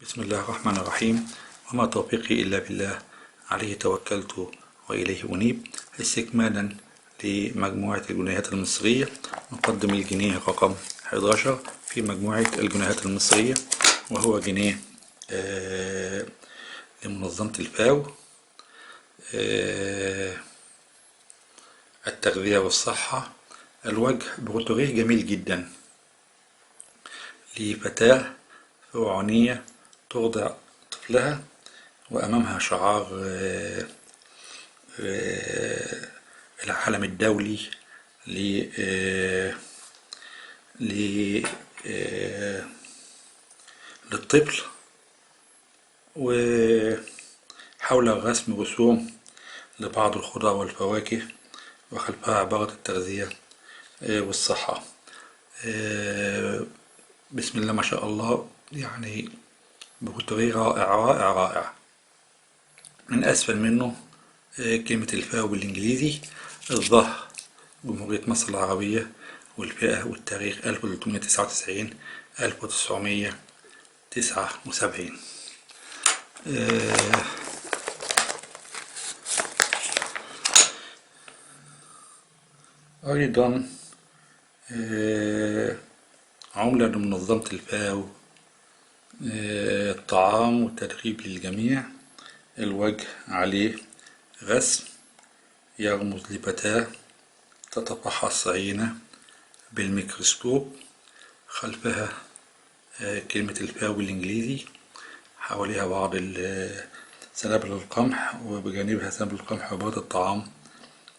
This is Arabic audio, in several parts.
بسم الله الرحمن الرحيم، وما توفيقي إلا بالله، عليه توكلت وإليه أنيب. استكمالا لمجموعة الجنيهات المصرية، نقدم الجنيه رقم 11 في مجموعة الجنيهات المصرية، وهو جنيه لمنظمة الفاو، التغذية والصحة. الوجه بروتوريه جميل جدا لفتاة فرعونية ترضع طفلها، وأمامها شعار العالم الدولي للطفل، وحول الرسم رسوم لبعض الخضار والفواكه، وخلفها عبارة التغذية والصحة. بسم الله ما شاء الله، يعني بروتوريه رائع رائع رائع. من أسفل منه كلمة الفاو بالإنجليزي، الظهر جمهورية مصر العربية، والفئة والتاريخ 1399 1979. أيضا عملة لمنظمة الفاو، الطعام والتدريب للجميع. الوجه عليه رسم يرمز لفتاة تتفحص عينة بالميكروسكوب، خلفها كلمة الفاو بالإنجليزي، حواليها بعض سنابل القمح، وبجانبها سنابل القمح وبعض الطعام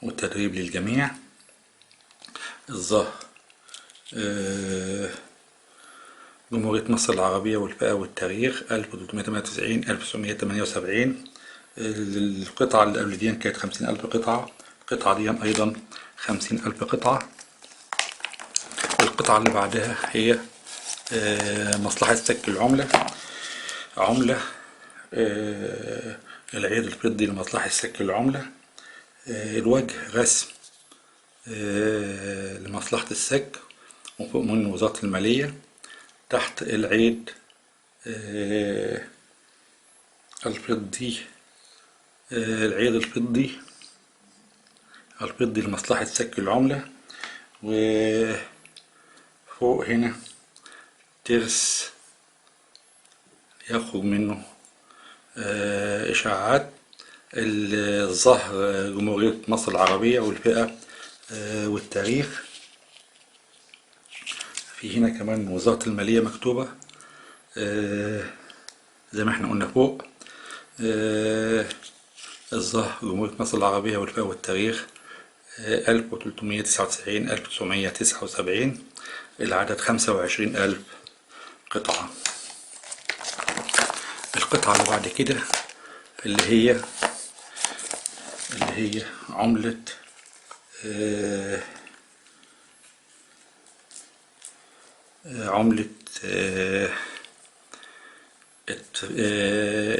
والتدريب للجميع. الظهر جمهورية مصر العربية والفئة والتاريخ 1398 1978. القطعة اللي قبل دي كانت 50,000 قطعة، القطعة دي أيضا 50,000 قطعة. القطعة اللي بعدها هي مصلحة سك العملة، عملة العيد الفضي لمصلحة سك العملة. الوجه رسم لمصلحة السك، وفوق من وزارة المالية. تحت العيد الفضي، العيد الفضي لمصلحة سك العملة. وفوق هنا ترس يخرج منه إشاعات. الظهر جمهورية مصر العربية والفئة والتاريخ. في هنا كمان وزارة المالية مكتوبة زي ما احنا قلنا فوق. الظهر جمهورية مصر العربية والفئة والتاريخ 1399 1979. العدد 25,000 قطعة. القطعة اللي بعد كده اللي هي عملة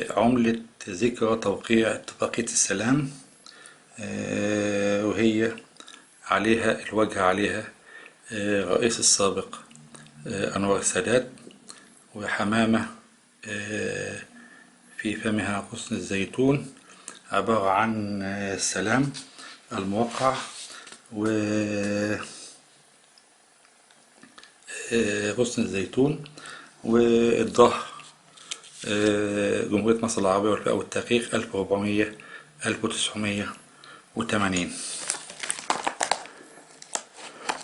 عملة ذكرى توقيع اتفاقية السلام، وهي عليها الوجه عليها رئيس السابق أنور السادات، وحمامة في فمها غصن الزيتون، عبارة عن السلام الموقع، وغصن الزيتون. والظهر جمهورية مصر العربية والفئة والتاريخ 1400 1980.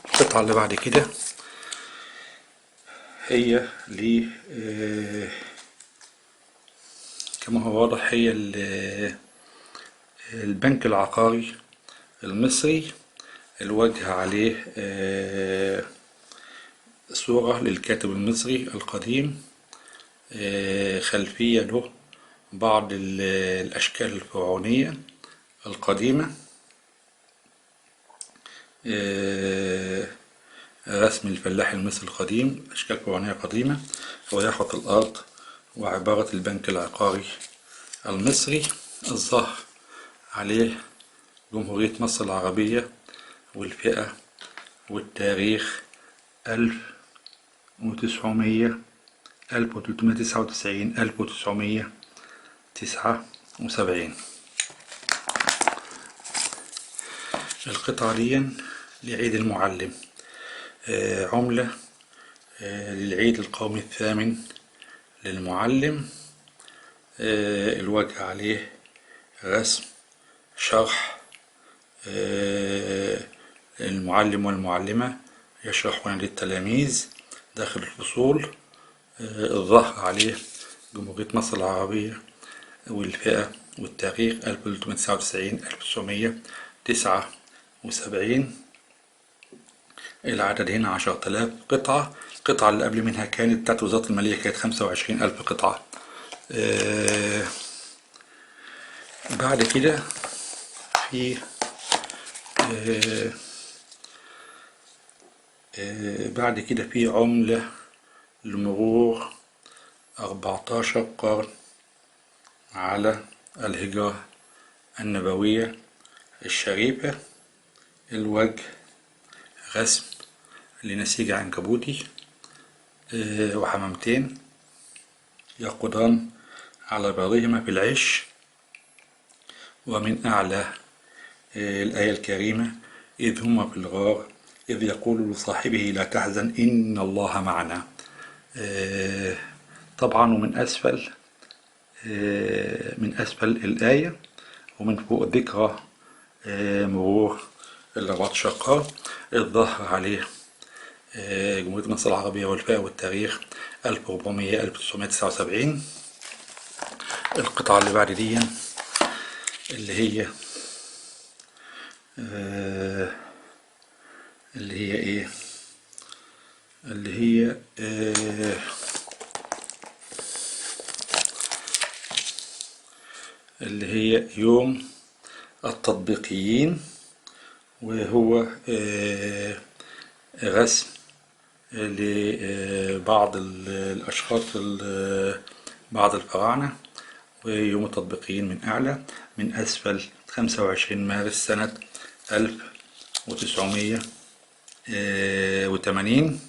القطعة اللي بعد كده هي كما هو واضح هي البنك العقاري المصري. الوجه عليه صورة للكاتب المصري القديم، خلفية له بعض الأشكال الفرعونية القديمة، رسم الفلاح المصري القديم، أشكال فرعونية قديمة، ويحرث الأرض، وعبارة البنك العقاري المصري. الظهر عليه جمهورية مصر العربية والفئة والتاريخ 1979. 1399 1979. القطعة دي لعيد المعلم، عملة للعيد القومي الثامن للمعلم. الوجه عليه رسم شرح المعلم والمعلمة يشرحون للتلاميذ داخل الفصول. الظهر عليه جمهورية مصر العربية والفئة والتاريخ 1399 1979. العدد هنا 10,000 قطعة. القطعة اللي قبل منها كانت بتاعت وزارة المالية، كانت 25,000 قطعة. بعد كده في عملة لمرور 14 قرن على الهجرة النبوية الشريفة. الوجه رسم لنسيج عنكبوتي وحمامتين يرقدان على بيضهما في العش. ومن أعلى الآية الكريمة: إذ هما في الغار إذ يقول لصاحبه لا تحزن إن الله معنا. طبعا ومن أسفل الآية ومن فوق ذكرى مرور ال14 قرن. الظهر عليه جمهورية مصر العربية والفئة والتاريخ 1400 1979. القطعة اللي بعد دي اللي هي ايه اللي هي يوم التطبيقيين، وهو رسم لبعض الأشخاص بعض الفراعنة. ويوم التطبيقيين من أعلى، من أسفل 25 مارس سنة 1980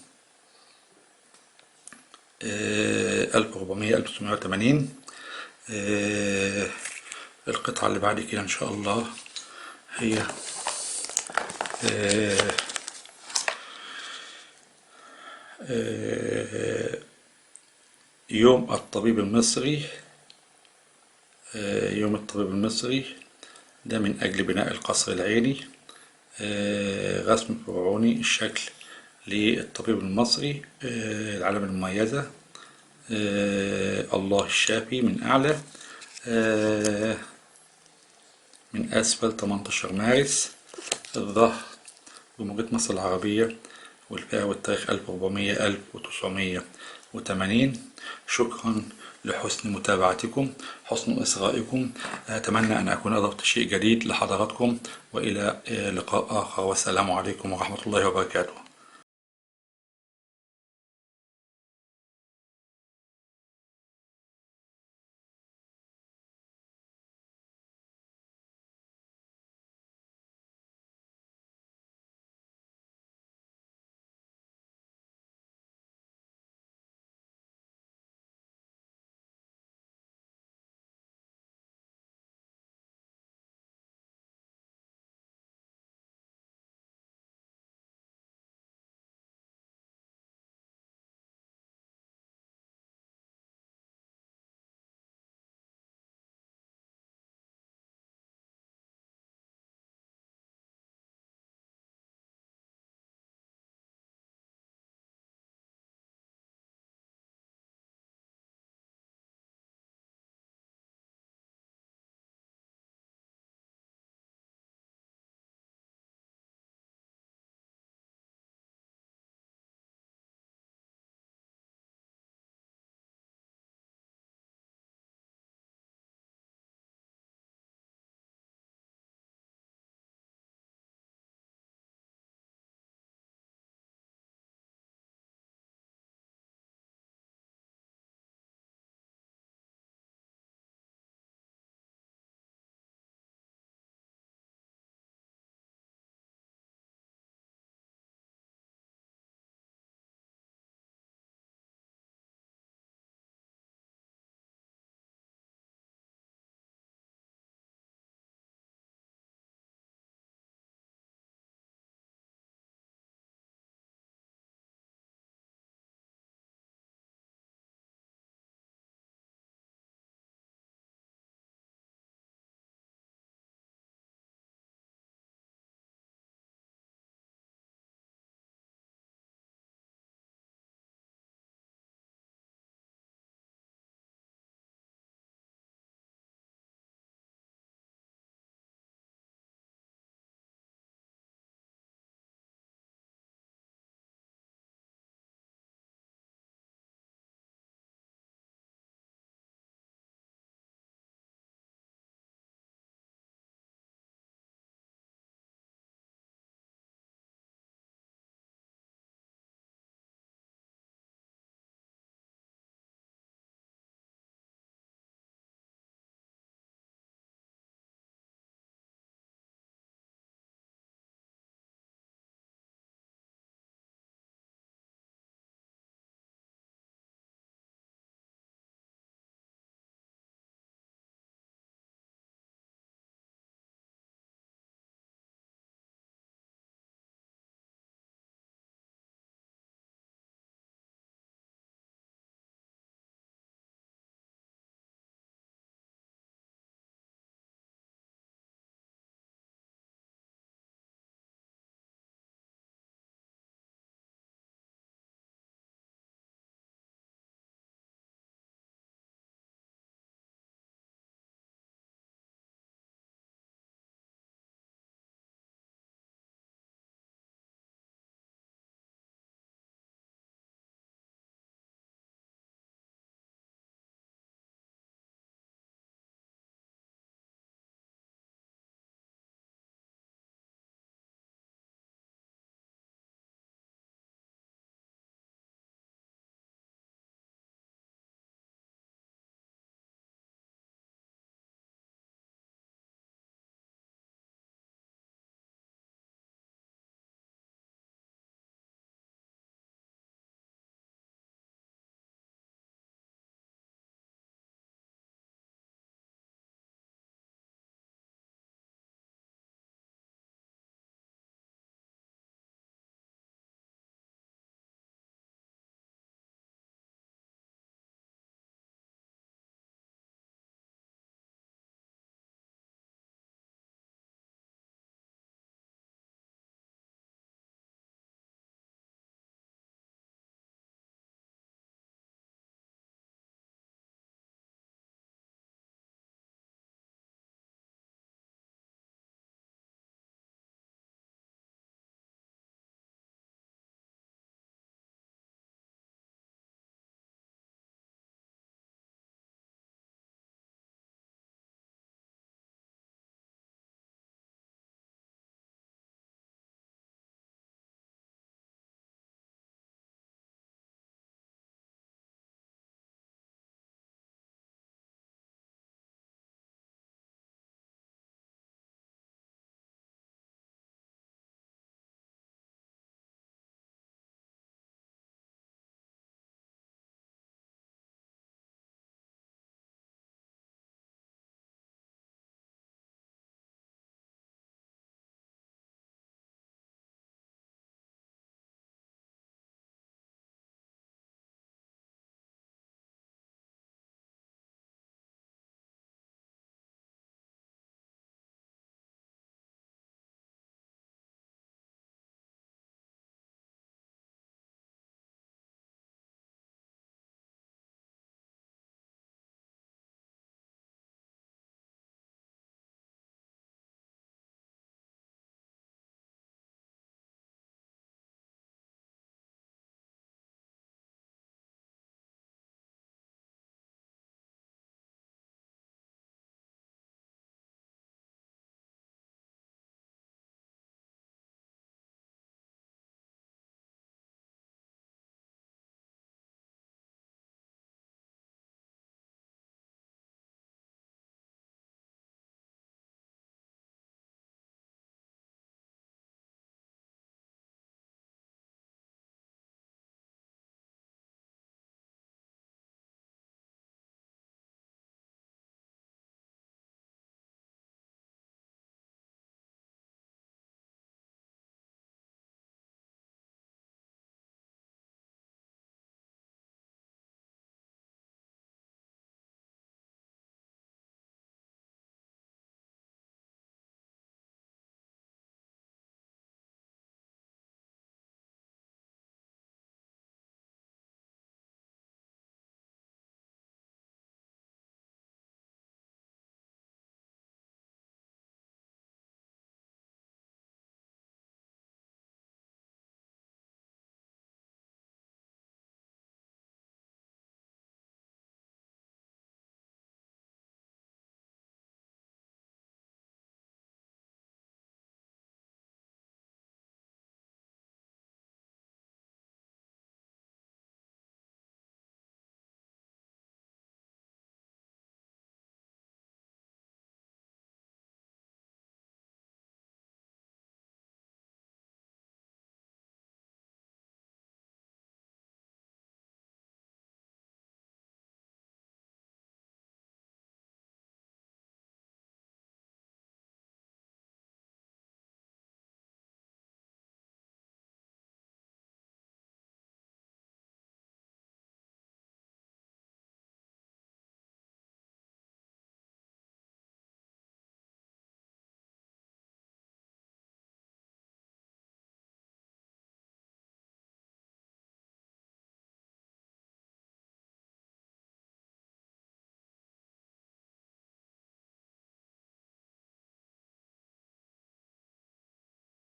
1400 1980. القطعة اللي بعد كده إن شاء الله هي يوم الطبيب المصري. يوم الطبيب المصري ده من أجل بناء القصر العيني. رسم فرعوني الشكل للطبيب المصري، العلامة المميزة الله الشافي من أعلى. من أسفل 18 مارس. الظهر جمهورية مصر العربية والفئة والتاريخ 1400 1980. شكرا لحسن متابعتكم، حسن إصغائكم. أتمنى أن أكون أضفت شيء جديد لحضراتكم، وإلى لقاء آخر، والسلام عليكم ورحمة الله وبركاته.